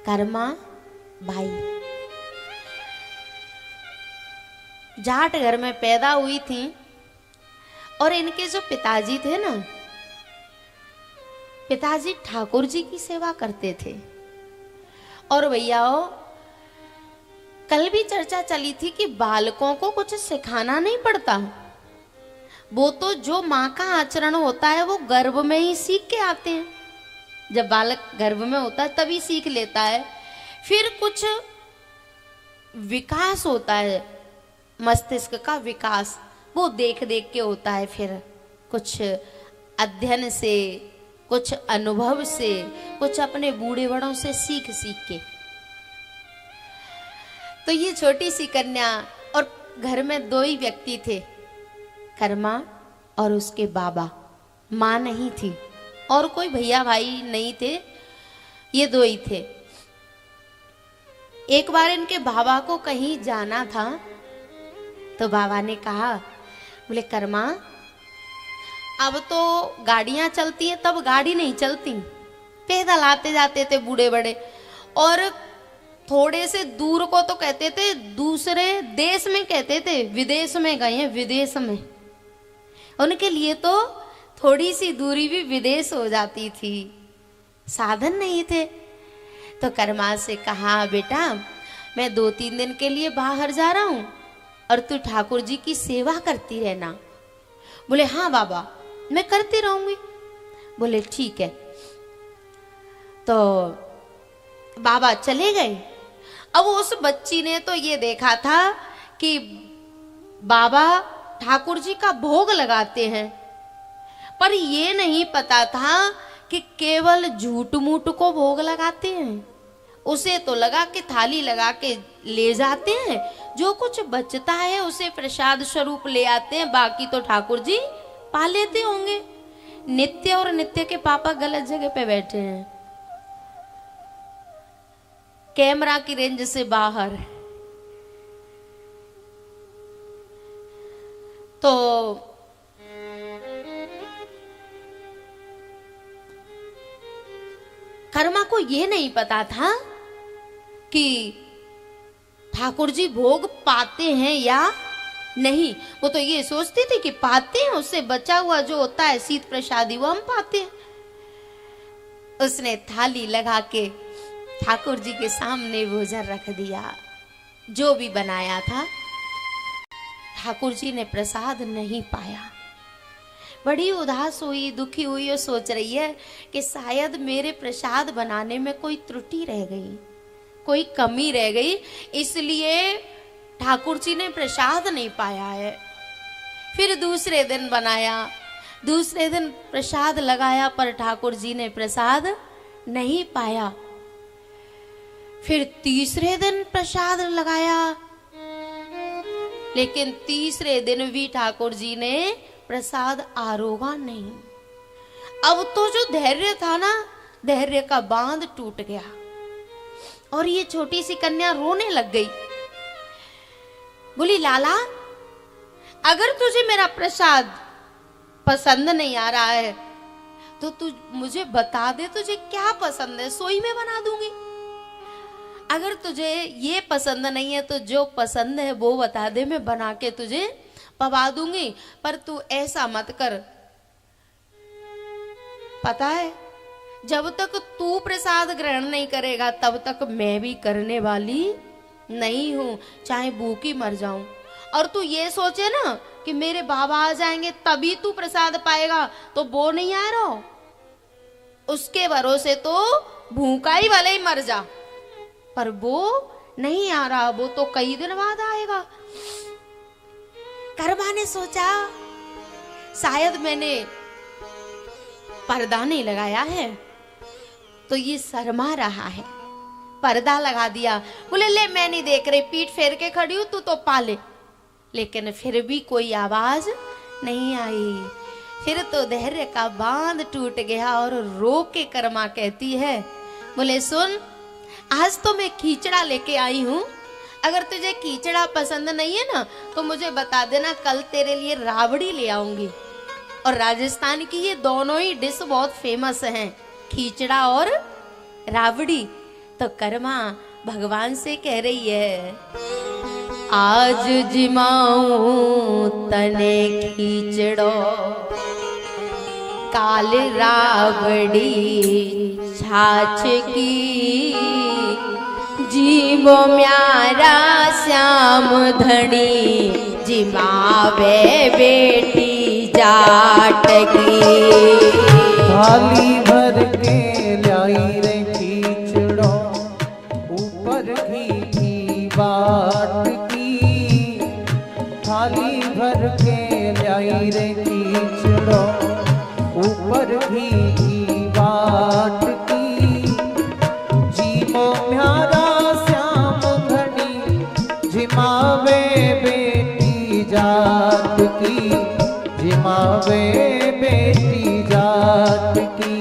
कर्मा भाई जाट घर में पैदा हुई थी और इनके जो पिताजी थे ना, पिताजी ठाकुर जी की सेवा करते थे। और भैयाओ कल भी चर्चा चली थी कि बालकों को कुछ सिखाना नहीं पड़ता, वो तो जो माँ का आचरण होता है वो गर्भ में ही सीख के आते हैं। जब बालक गर्भ में होता है तभी सीख लेता है। फिर कुछ विकास होता है, मस्तिष्क का विकास वो देख देख के होता है। फिर कुछ अध्ययन से, कुछ अनुभव से, कुछ अपने बूढ़े बड़ों से सीख सीख के। तो ये छोटी सी कन्या, और घर में दो ही व्यक्ति थे, कर्मा और उसके बाबा, माँ नहीं थी और कोई भैया भाई नहीं थे, ये दो ही थे। एक बार इनके बाबा को कहीं जाना था तो बाबा ने कहा, बोले कर्मा अब तो गाड़ियां चलती हैं, तब गाड़ी नहीं चलती, पैदल आते जाते थे बूढ़े बड़े, और थोड़े से दूर को तो कहते थे दूसरे देश में कहते थे, विदेश में गए हैं, विदेश में। उनके लिए तो थोड़ी सी दूरी भी विदेश हो जाती थी, साधन नहीं थे। तो कर्मा से कहा, बेटा मैं 2-3 दिन के लिए बाहर जा रहा हूं और तू ठाकुर जी की सेवा करती रहना। बोले हाँ बाबा मैं करती रहूंगी। बोले ठीक है। तो बाबा चले गए। अब उस बच्ची ने तो ये देखा था कि बाबा ठाकुर जी का भोग लगाते हैं, पर ये नहीं पता था कि केवल झूठ मूठ को भोग लगाते हैं। उसे तो लगा कि थाली लगा के ले जाते हैं, जो कुछ बचता है उसे प्रसाद स्वरूप ले आते हैं, बाकी तो ठाकुर जी पा लेते होंगे। नित्य और नित्य के पापा गलत जगह पे बैठे हैं, कैमरा की रेंज से बाहर। तो कर्मा को यह नहीं पता था कि ठाकुर जी भोग पाते हैं या नहीं। वो तो ये सोचती थी कि पाते हैं, उससे बचा हुआ जो होता है शीत प्रसादी वो हम पाते हैं। उसने थाली लगा के ठाकुर जी के सामने भोजन रख दिया, जो भी बनाया था। ठाकुर जी ने प्रसाद नहीं पाया, बड़ी उदास हुई, दुखी हुई और सोच रही है कि शायद मेरे प्रसाद बनाने में कोई त्रुटि रह गई, कोई कमी रह गई, इसलिए ठाकुर जी ने प्रसाद नहीं पाया है। फिर दूसरे दिन बनाया, दूसरे दिन प्रसाद लगाया, पर ठाकुर जी ने प्रसाद नहीं पाया। फिर तीसरे दिन प्रसाद लगाया, लेकिन तीसरे दिन भी ठाकुर जी ने प्रसाद आरोगा नहीं। अब तो जो धैर्य था ना, धैर्य का बांध टूट गया और ये छोटी सी कन्या रोने लग गई। बोली लाला अगर तुझे मेरा प्रसाद पसंद नहीं आ रहा है तो तू मुझे बता दे तुझे क्या पसंद है, सोई में बना दूंगी। अगर तुझे ये पसंद नहीं है तो जो पसंद है वो बता दे, मैं बना के तुझे पवा दूंगी। पर तू ऐसा मत कर, पता है जब तक तू प्रसाद ग्रहण नहीं करेगा तब तक मैं भी करने वाली नहीं हूं, चाहे भूखी मर जाऊं। और तू ये सोचे ना कि मेरे बाबा आ जाएंगे तभी तू प्रसाद पाएगा, तो वो नहीं आ रहा, उसके भरोसे तो भूखा ही भले ही मर जा, पर वो नहीं आ रहा, वो तो कई दिन बाद आएगा। कर्मा ने सोचा शायद मैंने पर्दा नहीं लगाया है तो ये शर्मा रहा है, पर्दा लगा दिया। बोले ले मैं नहीं देख रही, पीठ फेर के खड़ी हूं, तू तो पाले। लेकिन फिर भी कोई आवाज नहीं आई। फिर तो धैर्य का बांध टूट गया और रो के कर्मा कहती है, बोले सुन आज तो मैं खींचड़ा लेके आई हूं, अगर तुझे खींचड़ा पसंद नहीं है ना तो मुझे बता देना, कल तेरे लिए राबड़ी ले आऊंगी। और राजस्थान की ये दोनों ही डिश बहुत फेमस हैं, खींचड़ा और राबड़ी। तो कर्मा भगवान से कह रही है, आज जिमाऊं तने खींचड़ो, काल रावड़ी छाछ की, जीवो म्यारा श्याम धनी, जिमावे बेटी जाट की। थाली भर के लाई रे खींचड़ो, ऊपर घी बाट की। थाली भर के लाई रे खींचड़ो, ऊपर घी बाट की। जीवो म्यारा श्याम धनी, जिमावे बेटी जात की, जिमावे बेटी जात की।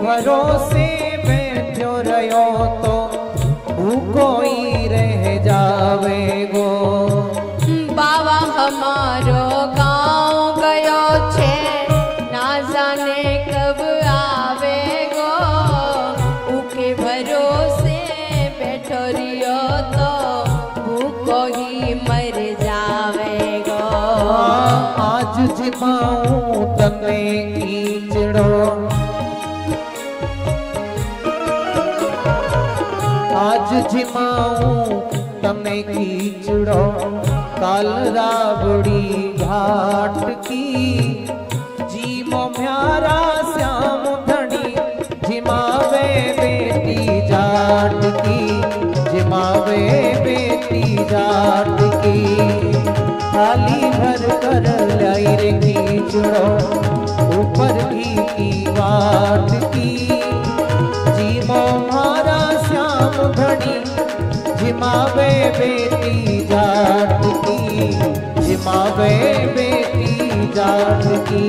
भरोसे बैठो रहो तो भूखो ही रह जावेगो। बाबा हमारो गाँव गयो छे, ना जाने कब आवेगो। उके भरोसे बैठो रियो तो भूखो ही मर जावेगो। आज जिमाऊं तने खींचड़ो, आज जिमाऊं तने खींचड़ो, काल रावड़ी घाट की। जीवो म्यारा श्याम धनी, जिमावे बेटी जाट की, जिमावे बेटी जाट की। थाली भर कर लाई रे खींचड़ो, ऊपर घी की बाट की। जीवो म्यारा श्याम धनी, जिमावे बेटी जाट की, जिमावे बेटी जाट की।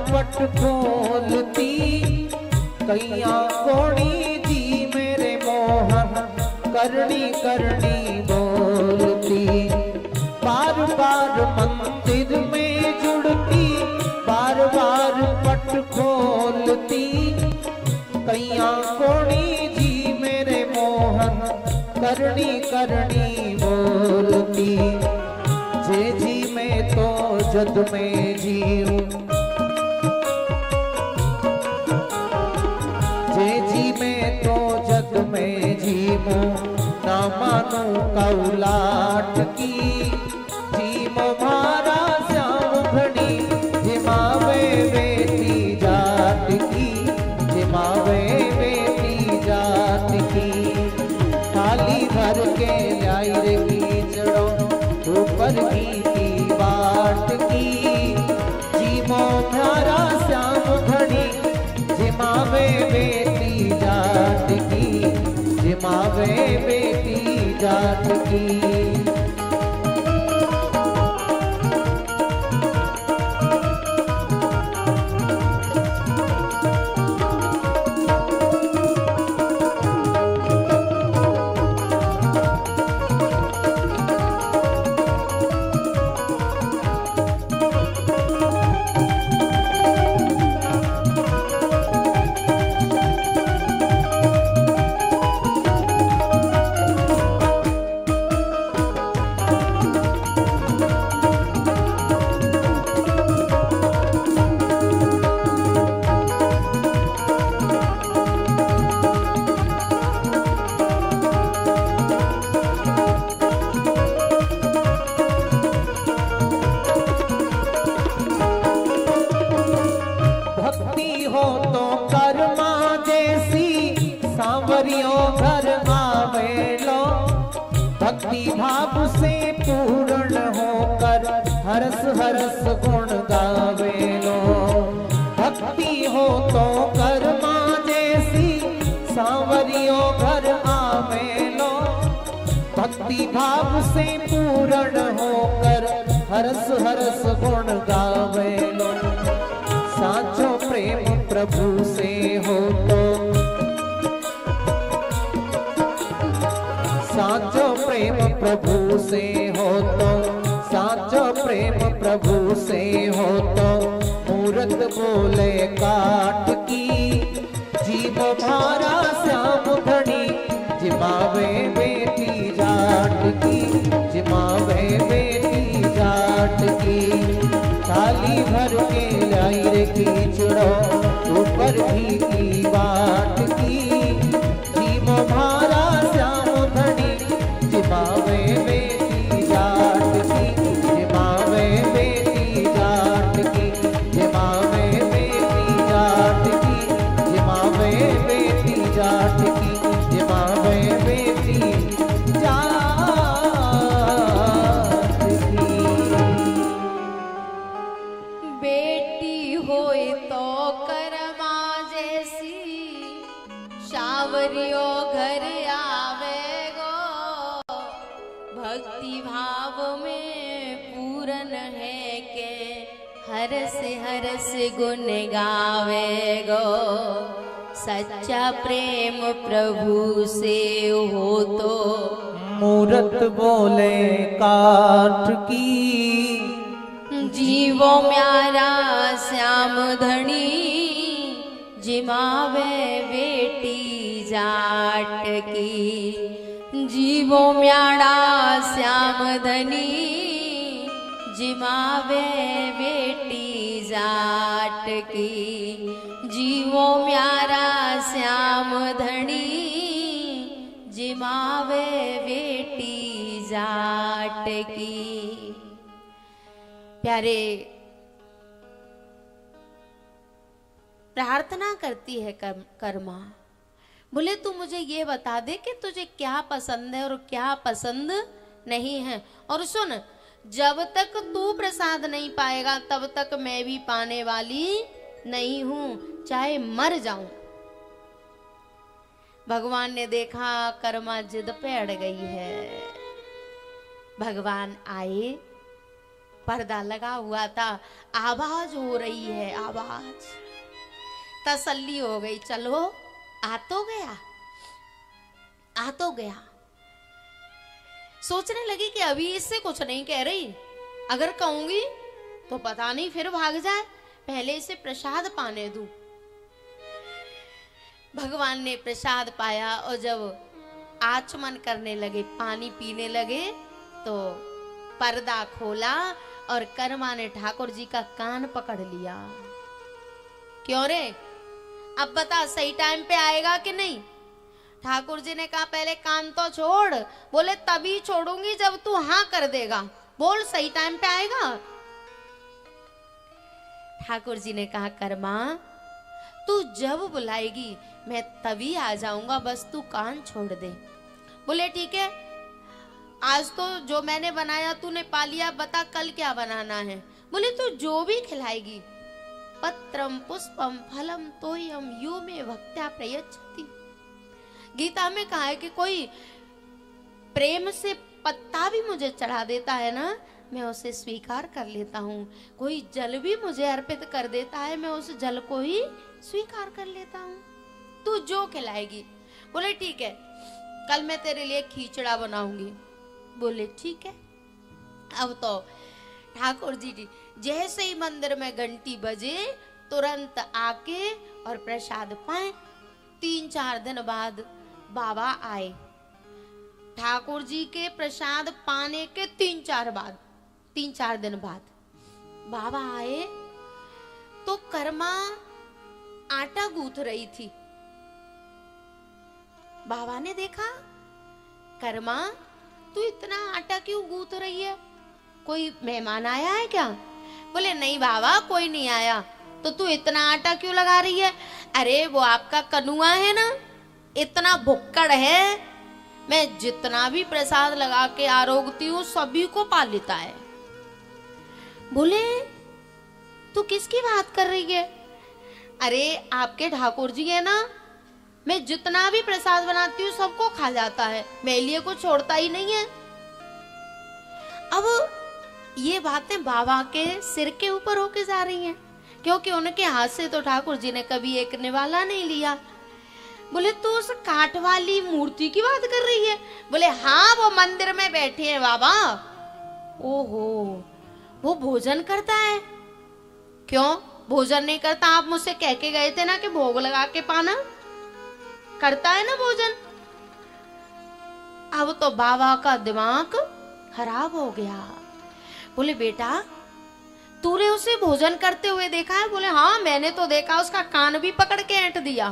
पट खोलती कैया कोणी जी मेरे मोहन करनी करनी बोलती। बार बार मंदिर में जुड़ती, बार बार पट खोलती कैया कोणी जी मेरे मोहन करनी करनी बोलती। जे जी में तो जद में जीऊं, जे जी में तो जग में जीमो ना मानो कौलाट की। जीमो मारा श्याम घड़ी जिमावे बेटी जात की, जिमावे बेटी जात की। थाली भर के लाई रे खींचड़ो ऊपर की बाट जाट की। हो तो कर्मा जैसी सांवरियों घर आवे लो। भक्ति भाव से पूर्ण होकर हरस हरस गुण गावे लो। भक्ति हो तो कर्मा जैसी सांवरियों घर आवे लो। भक्ति भाव से पूर्ण होकर हरस हरस गुण गावे लो। साचो प्रेम प्रभु से हो तो, साचो प्रेम प्रभु से हो तो, साचो प्रेम प्रभु से हो तो मूरत बोले काठ की। जीव भारा श्याम धनी जिमावे बेटी जाट की। जिमावे बेटी जाट की। थाली भर के लाई रे खींचड़ो ऊपर भी की बाट की। जीव भारा श्याम धनी जिमावे बेटी जाट की। जिमावे बेटी जाट की। जिमावे बेटी जाट की। जिमावे बेटी जाट की। जिमावे बेटी जाट की। बेटी होए तो कर्मा जैसी शावरियो घर आवे गो। भक्ति भाव में पूरन है के हरस गुण गावे गो। सच्चा प्रेम प्रभु से हो तो मूरत बोले काठ की। जीवो म्यारा श्याम धनी जिमावे बेटी जाट की। जीवो म्यारा श्याम धनी जिमावे बेटी जाट की। जीवो म्यारा श्याम धनी जिमावे बेटी जाट की। प्यारे प्रार्थना करती है कर्मा, बोले तू मुझे ये बता दे कि तुझे क्या पसंद है और क्या पसंद नहीं है। और सुन, जब तक तू प्रसाद नहीं पाएगा तब तक मैं भी पाने वाली नहीं हूं, चाहे मर जाऊं। भगवान ने देखा कर्मा जिद पे अड़ गई है। भगवान आए, पर्दा लगा हुआ था, आवाज हो रही है, आवाज। तसल्ली हो गई, चलो आ तो गया, आ तो गया। सोचने लगी कि अभी इससे कुछ नहीं कह रही, अगर कहूंगी तो पता नहीं फिर भाग जाए, पहले इसे प्रसाद पाने दूं। भगवान ने प्रसाद पाया और जब आचमन करने लगे, पानी पीने लगे, तो पर्दा खोला और कर्मा ने ठाकुर जी का कान पकड़ लिया। क्यों रे, अब बता सही टाइम पे आएगा कि नहीं? ठाकुर जी ने कहा पहले कान तो छोड़। बोले तभी छोड़ूंगी जब तू हाँ कर देगा, बोल सही टाइम पे आएगा। ठाकुर जी ने कहा कर्मा तू जब बुलाएगी मैं तभी आ जाऊंगा, बस तू कान छोड़ दे। बोले ठीक है, आज तो जो मैंने बनाया तूने पा लिया, बता कल क्या बनाना है। बोले तू जो भी खिलाएगी। पत्रम पुष्पम फलम तोयम यो में भक्त्या प्रयच्छति। गीता में कहा है कि कोई प्रेम से पत्ता भी मुझे चढ़ा देता है ना, मैं उसे स्वीकार कर लेता हूँ। कोई जल भी मुझे अर्पित कर देता है, मैं उस जल को ही स्वीकार कर लेता हूँ। तू जो खिलाएगी। बोले ठीक है, कल मैं तेरे लिए खींचड़ा बनाऊंगी। बोले ठीक है। अब तो ठाकुर जी जैसे ही मंदिर में घंटी बजे तुरंत आके और प्रसाद पाए। 3-4 दिन बाद बाबा आए। ठाकुर जी के प्रसाद पाने के 3-4 दिन बाद बाबा आए तो कर्मा आटा गूंथ रही थी। बाबा ने देखा, कर्मा तू इतना आटा क्यों गूंथ रही है? कोई मेहमान आया है क्या? बोले नहीं बाबा, कोई नहीं आया। तो तू इतना आटा क्यों लगा रही है? अरे वो आपका कनुआ है ना, इतना भुक्कड़ है, मैं जितना भी प्रसाद लगा के आरोगती हूँ सभी को पा लेता है। बोले तू किसकी बात कर रही है? अरे आपके ठाकुर जी है ना, मैं जितना भी प्रसाद बनाती हूँ सबको खा जाता है, मेरे लिए कुछ छोड़ता ही नहीं है। अब ये बातें बाबा के सिर के ऊपर होके जा रही हैं, क्योंकि उनके हाथ से तो ठाकुर जी ने कभी एक निवाला नहीं लिया। बोले तू उस काठ वाली मूर्ति की बात कर रही है? बोले हाँ, वो मंदिर में बैठे हैं बाबा। ओहो, वो भोजन करता है? क्यों भोजन नहीं करता? आप मुझसे कह के गए थे ना कि भोग लगा के पाना। करता है ना भोजन। अब तो बाबा का दिमाग खराब हो गया। बोले बेटा तूने उसे भोजन करते हुए देखा है? बोले हाँ मैंने तो देखा, उसका कान भी पकड़ के ऐंठ दिया।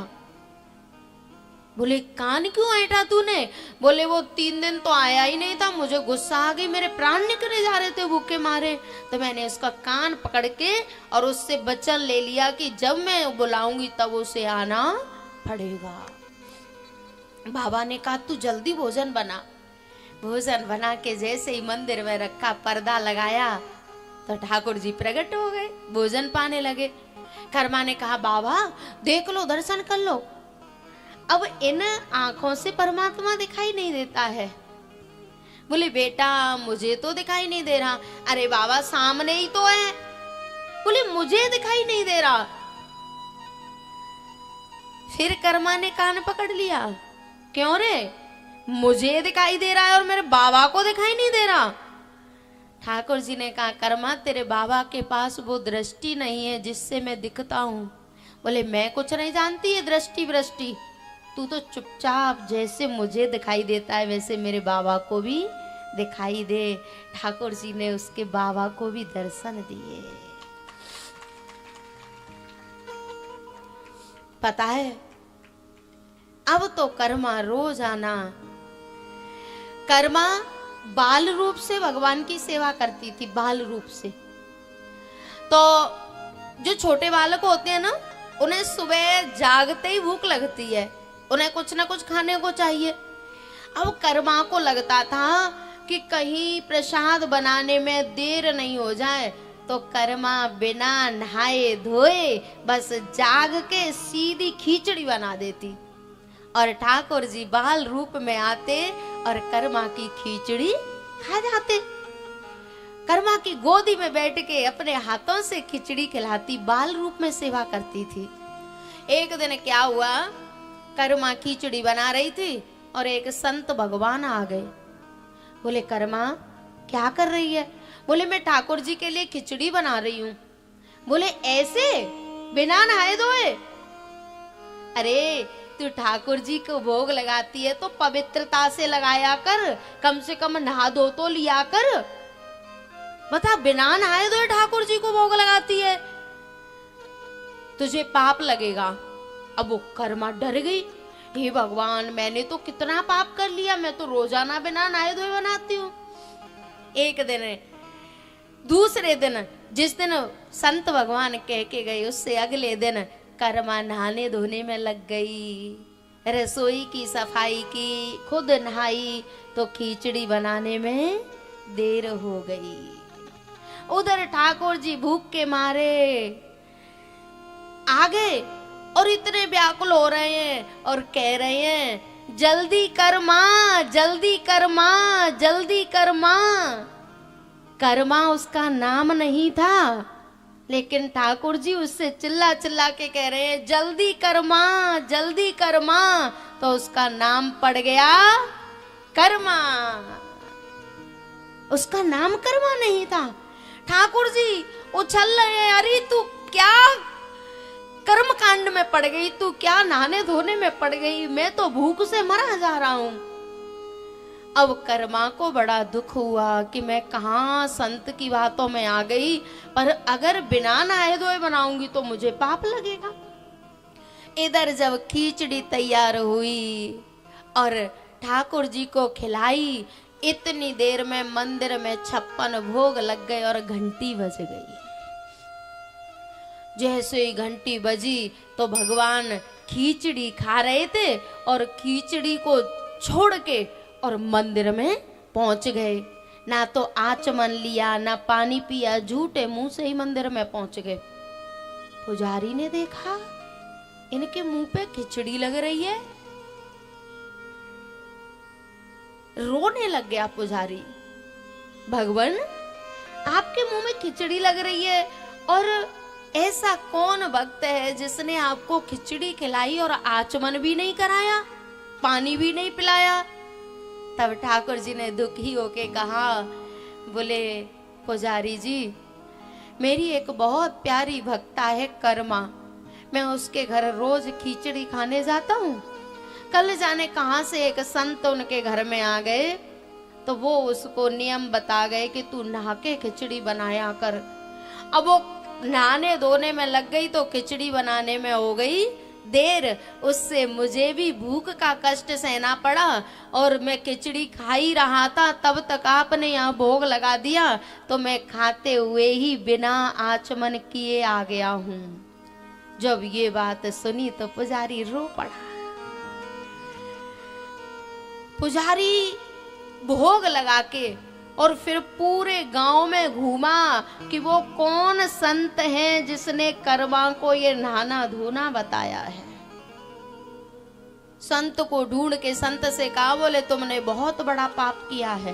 बोले कान क्यों ऐंठा तूने? बोले वो 3 दिन तो आया ही नहीं था, मुझे गुस्सा आ गई, मेरे प्राण निकले जा रहे थे भूखे मारे, तो मैंने उसका कान पकड़ के और उससे वचन ले लिया कि जब मैं बुलाऊंगी तब उसे आना पड़ेगा। बाबा ने कहा तू जल्दी भोजन बना। भोजन बना के जैसे ही मंदिर में रखा, पर्दा लगाया, तो ठाकुर जी प्रकट हो गए, भोजन पाने लगे। कर्मा ने कहा बाबा देख लो, दर्शन कर लो। अब इन आंखों से परमात्मा दिखाई नहीं देता है। बोले बेटा मुझे तो दिखाई नहीं दे रहा। अरे बाबा सामने ही तो है। बोले मुझे दिखाई नहीं दे रहा। फिर कर्मा ने कान पकड़ लिया, क्यों रे? मुझे दिखाई दे रहा है और मेरे बाबा को दिखाई नहीं दे रहा। ठाकुर जी ने कहा कर्मा तेरे बाबा के पास वो दृष्टि नहीं है जिससे मैं दिखता हूं। बोले मैं कुछ नहीं जानती है दृष्टि वृष्टि, तू तो चुपचाप जैसे मुझे दिखाई देता है वैसे मेरे बाबा को भी दिखाई दे। ठाकुर जी ने उसके बाबा को भी दर्शन दिए। पता है अब तो कर्मा रोजाना, कर्मा बाल रूप से भगवान की सेवा करती थी, बाल रूप से। तो जो छोटे बालक होते हैं ना, उन्हें सुबह जागते ही भूख लगती है, उन्हें कुछ ना कुछ खाने को चाहिए। अब कर्मा को लगता था कि कहीं प्रसाद बनाने में देर नहीं हो जाए, तो कर्मा बिना नहाए धोए बस जाग के सीधी खिचड़ी बना देती और ठाकुर जी बाल रूप में आते और कर्मा की खिचड़ी खा जाते। कर्मा की गोदी में बैठ के अपने हाथों से खिचड़ी खिलाती, बाल रूप में सेवा करती थी। एक दिन क्या हुआ, कर्मा खिचड़ी बना रही थी और एक संत भगवान आ गए। बोले कर्मा क्या कर रही है? बोले मैं ठाकुर जी के लिए खिचड़ी बना रही हूं। बोले ऐसे बिना नहाए धोए? अरे तू ठाकुर जी को भोग लगाती है तो पवित्रता से लगाया कर, कम से कम नहा धो तो लिया कर। बता बिना नहाए धोए ठाकुर जी को भोग लगाती है, तुझे पाप लगेगा। अब वो कर्मा डर गई, हे भगवान मैंने तो कितना पाप कर लिया, मैं तो रोजाना बिना नहाए धोए बनाती हूँ। एक दिन, दूसरे दिन, जिस दिन संत भगवान कह के गए उससे अगले दिन कर्मा नहाने धोने में लग गई, रसोई की सफाई की, खुद नहाई तो खिचड़ी बनाने में देर हो गई। उधर ठाकुर जी भूख के मारे आ गए और इतने व्याकुल हो रहे हैं और कह रहे हैं जल्दी कर माँ, जल्दी कर माँ, जल्दी कर माँ। कर्मा उसका नाम नहीं था, लेकिन ठाकुर जी उससे चिल्ला चिल्ला के कह रहे हैं जल्दी कर माँ, जल्दी कर माँ। तो उसका नाम पड़ गया कर्मा। उसका नाम कर्मा नहीं था। ठाकुर जी उछल रहे, अरे तू क्या कर्म कांड में पड़ गई, तू क्या नहाने धोने में पड़ गई, मैं तो भूख से मरा जा रहा हूं। अब कर्मा को बड़ा दुख हुआ कि मैं कहां संत की बातों में आ गई, पर अगर बिना नहाए धोए बनाऊंगी तो मुझे पाप लगेगा। इधर जब खिचड़ी तैयार हुई और ठाकुर जी को खिलाई, इतनी देर में मंदिर में 56 भोग लग गए और घंटी बज गई। जैसे ही घंटी बजी तो भगवान खिचड़ी खा रहे थे और खिचड़ी को छोड़ के और मंदिर में पहुंच गए। ना तो आचमन लिया, ना पानी पिया, झूठे मुंह से ही मंदिर में पहुंच गए। पुजारी ने देखा इनके मुंह पे खिचड़ी लग रही है, रोने लग गया पुजारी। भगवान आपके मुंह में खिचड़ी लग रही है, और ऐसा कौन भक्त है जिसने आपको खिचड़ी खिलाई और आचमन भी नहीं कराया, पानी भी नहीं पिलाया। तब ठाकुर जी ने दुखी होके कहा, बोले पुजारी जी मेरी एक बहुत प्यारी भक्ता है कर्मा, मैं उसके घर रोज खिचड़ी खाने जाता हूँ। कल जाने कहां से एक संत उनके घर में आ गए, तो वो उसको नियम बता गए कि तू नहा के खिचड़ी बनाया कर। अब वो नहाने धोने में लग गई तो खिचड़ी बनाने में हो गई देर, उससे मुझे भी भूख का कष्ट सहना पड़ा और मैं खिचड़ी खा ही रहा था, तब तक आपने यहाँ भोग लगा दिया, तो मैं खाते हुए ही बिना आचमन किए आ गया हूँ। जब ये बात सुनी तो पुजारी रो पड़ा। पुजारी भोग लगा के और फिर पूरे गांव में घूमा कि वो कौन संत है जिसने कर्मा को ये नहाना धोना बताया है। संत को ढूंढ के संत से कहा, बोले तुमने बहुत बड़ा पाप किया है।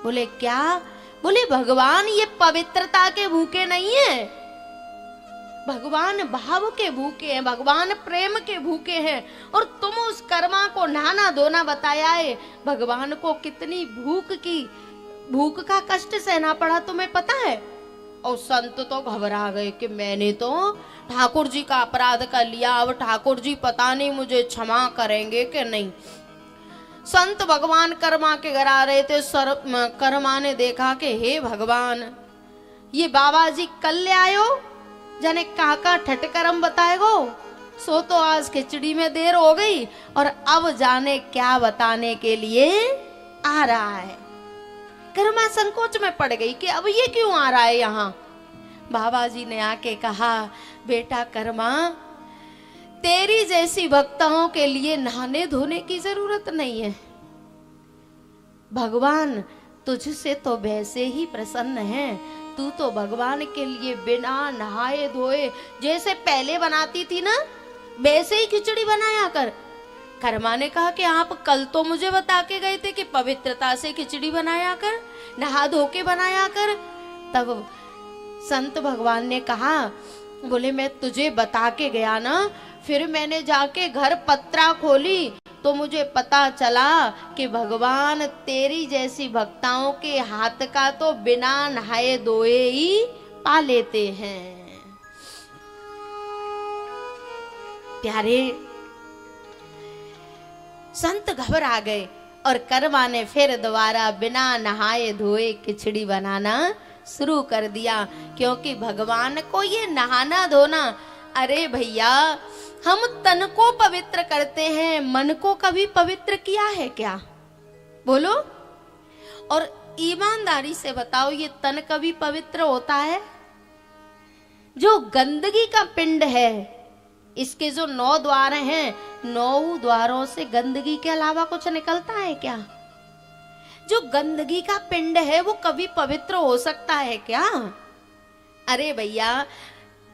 बोले क्या? बोले भगवान ये पवित्रता के भूखे नहीं है, भगवान भाव के भूखे हैं, भगवान प्रेम के भूखे हैं, और तुम उस कर्मा को नहाना धोना बताया है। भगवान को कितनी भूख का कष्ट सहना पड़ा तुम्हें पता है? और संत तो घबरा गए कि मैंने तो ठाकुर जी का अपराध कर लिया, अब ठाकुर जी पता नहीं मुझे क्षमा करेंगे कि नहीं। संत भगवान कर्मा के घर आ रहे थे। कर्मा ने देखा कि हे भगवान ये बाबा जी कल ले आयो, जाने काका ठटकरम बताएगो, सो तो आज खिचड़ी में देर हो गई और अब जाने क्या बताने के लिए आ रहा है। कर्मा संकोच में पड़ गई कि अब ये क्यों आ रहा है यहाँ। बाबा जी ने आके कहा, बेटा कर्मा तेरी जैसी भक्ताओं के लिए नहाने धोने की जरूरत नहीं है, भगवान तुझसे तो वैसे ही प्रसन्न है। तू तो भगवान के लिए बिना नहाए धोए जैसे पहले बनाती थी ना, वैसे ही खिचड़ी बनाया कर। कर्मा ने कहा कि आप कल तो मुझे बता के गए थे कि पवित्रता से खिचड़ी बनाया कर, नहा धो के बनाया कर। तब संत भगवान ने कहा, बोले मैं तुझे बता के गया ना, फिर मैंने जाके घर पत्रा खोली तो मुझे पता चला कि भगवान तेरी जैसी भक्ताओं के हाथ का तो बिना नहाए धोए ही पा लेते हैं। प्यारे संत घबरा गए और कर्मा ने फिर दोबारा बिना नहाए धोए खिचड़ी बनाना शुरू कर दिया, क्योंकि भगवान को ये नहाना धोना, अरे भैया हम तन को पवित्र करते हैं, मन को कभी पवित्र किया है क्या? बोलो। और ईमानदारी से बताओ, ये तन कभी पवित्र होता है? जो गंदगी का पिंड है, इसके जो 9 द्वार हैं, 9 द्वारों से गंदगी के अलावा कुछ निकलता है क्या? जो गंदगी का पिंड है वो कभी पवित्र हो सकता है क्या? अरे भैया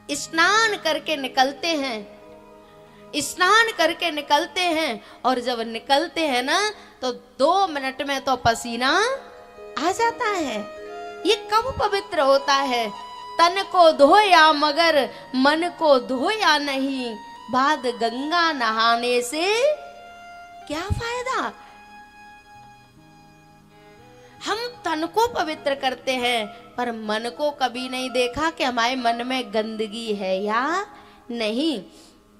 स्नान करके निकलते हैं, स्नान करके निकलते हैं और जब निकलते हैं ना तो 2 मिनट में तो पसीना आ जाता है। ये कब पवित्र होता है? तन को धोया मगर मन को धोया नहीं, बाद गंगा नहाने से क्या फायदा? हम तन को पवित्र करते हैं पर मन को कभी नहीं देखा कि हमारे मन में गंदगी है या नहीं।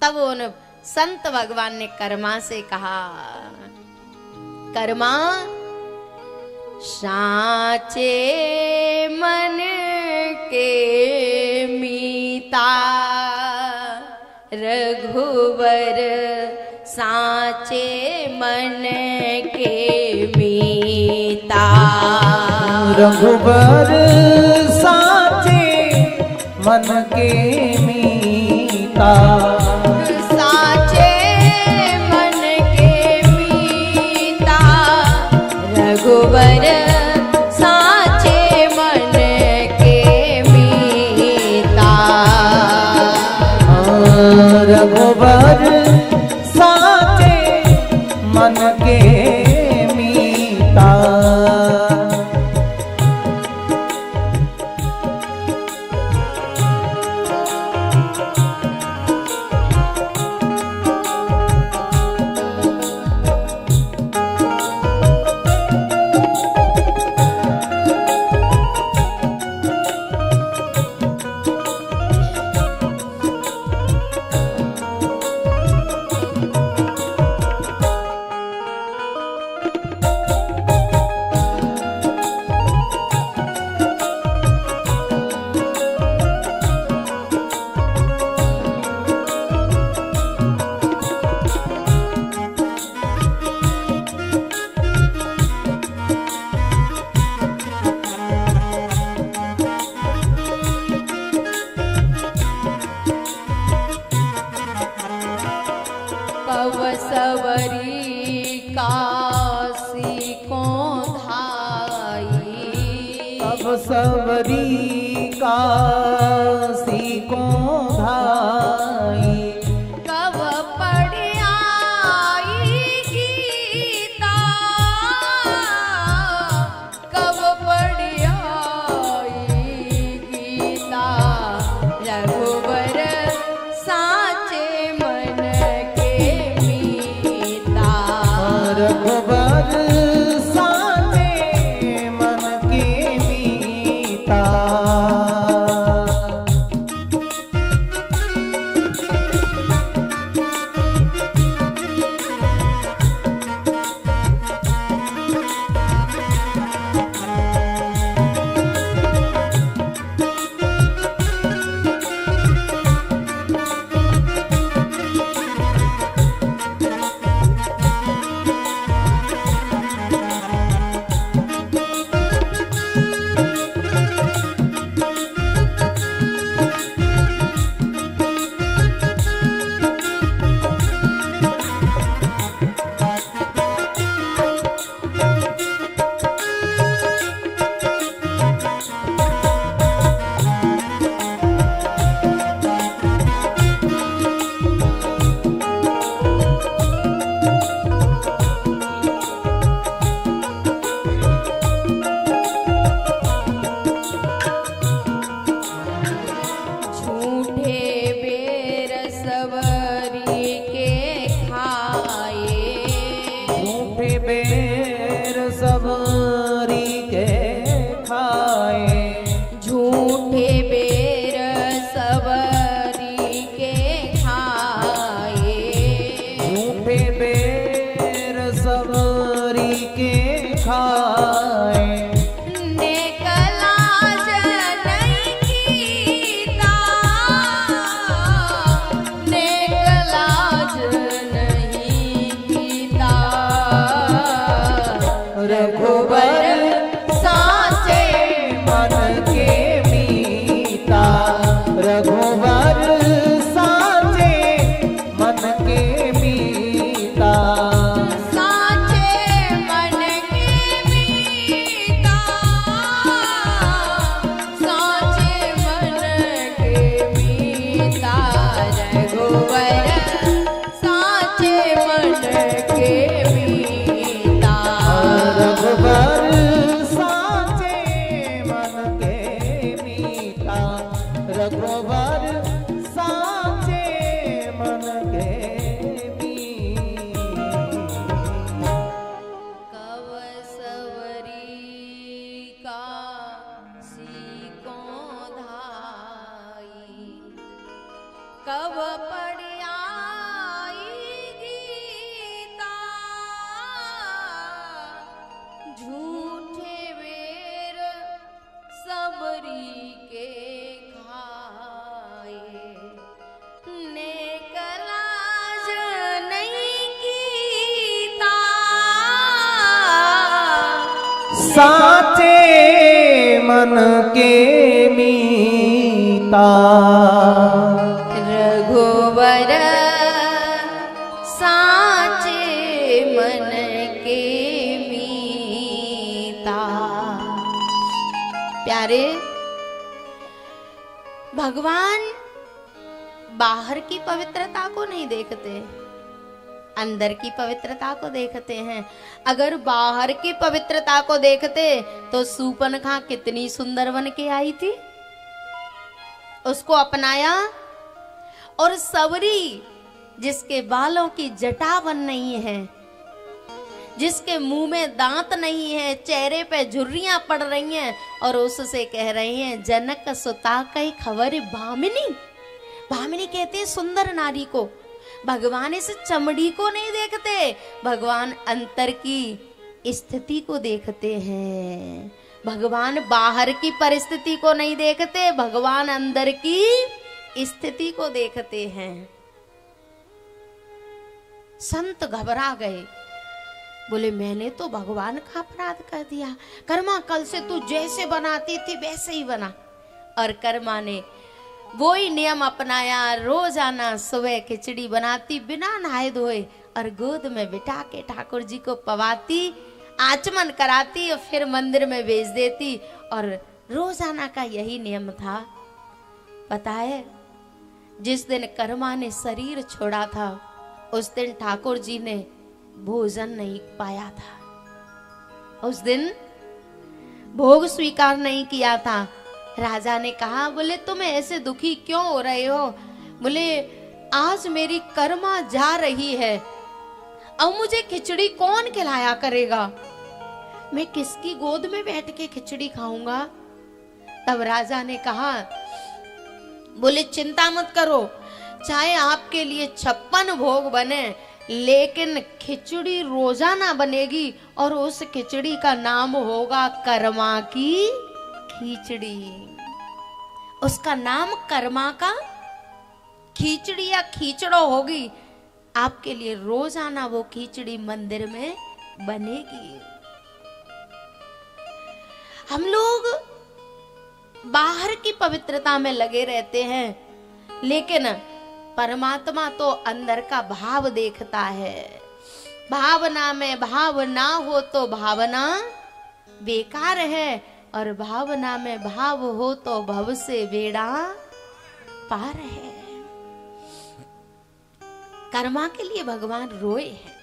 तब उन संत भगवान ने कर्मा से कहा, कर्मा साचे मन के मीता, रघुवर साचे मन के मीता, रघुबर साचे मन के मीता, साचे मन के मीता, रघुबर साचे मन के मीता, रघुबर साचे मन के मीता। सवरी काशी को धाई, अब सवरी काशी को धाई, कब पढ़ आई गीता, कब पढ़ आई गीता, रघुबर साचे मन के मीता, रघुबर साचे मन के मीता। रघुबर साचे मन के कब सवरी का सीको धाई, कब पड़ आई गीता, झूठे बेर सबरी के खाए, नेक लाज नहीं कीता, साचे मन के मीता। रघुवर साचे मन के मीता। प्यारे, भगवान बाहर की पवित्रता को नहीं देखते, अंदर की पवित्रता को देखते हैं। अगर बाहर की पवित्रता को देखते तो सूर्पनखा कितनी सुंदर बन के आई थी, उसको अपनाया। और सबरी जिसके बालों की जटावन नहीं है, जिसके मुंह में दांत नहीं है, चेहरे पे झुर्रियां पड़ रही हैं, और उससे कह रहे हैं जनक सुता कई खबर भामिनी। भामिनी कहते हैं सुंदर नारी को। भगवान इस चमड़ी को नहीं देखते, भगवान अंतर की स्थिति को देखते हैं। भगवान बाहर की परिस्थिति को नहीं देखते, भगवान अंदर की स्थिति को देखते हैं। संत घबरा गए, बोले मैंने तो भगवान का अपराध कर दिया। कर्मा कल से तू जैसे बनाती थी वैसे ही बना। और कर्मा ने वो ही नियम अपनाया, रोजाना सुबह खिचड़ी बनाती बिना नहाए धोए, और गोद में बिठा के ठाकुर जी को पवाती, आचमन कराती और फिर मंदिर में भेज देती। और रोजाना का यही नियम था। पता है, जिस दिन कर्मा ने शरीर छोड़ा था उस दिन ठाकुर जी ने भोजन नहीं पाया था, उस दिन भोग स्वीकार नहीं किया था। राजा ने कहा, बोले तुम ऐसे दुखी क्यों हो रहे हो? बोले आज मेरी कर्मा जा रही है, अब मुझे खिचड़ी कौन खिलाया करेगा? मैं किसकी गोद में बैठ के खिचड़ी खाऊंगा? तब राजा ने कहा, बोले चिंता मत करो, चाहे आपके लिए 56 भोग बने, लेकिन खिचड़ी रोजाना बनेगी और उस खिचड़ी का नाम होगा कर्मा की खिचड़ी। उसका नाम कर्मा का खिचड़ी या खिचड़ो होगी। आपके लिए रोजाना वो खिचड़ी मंदिर में बनेगी। हम लोग बाहर की पवित्रता में लगे रहते हैं, लेकिन परमात्मा तो अंदर का भाव देखता है। भावना में भाव ना हो तो भावना बेकार है, और भावना में भाव हो तो भव से बेड़ा पार है। कर्मा के लिए भगवान रोए हैं।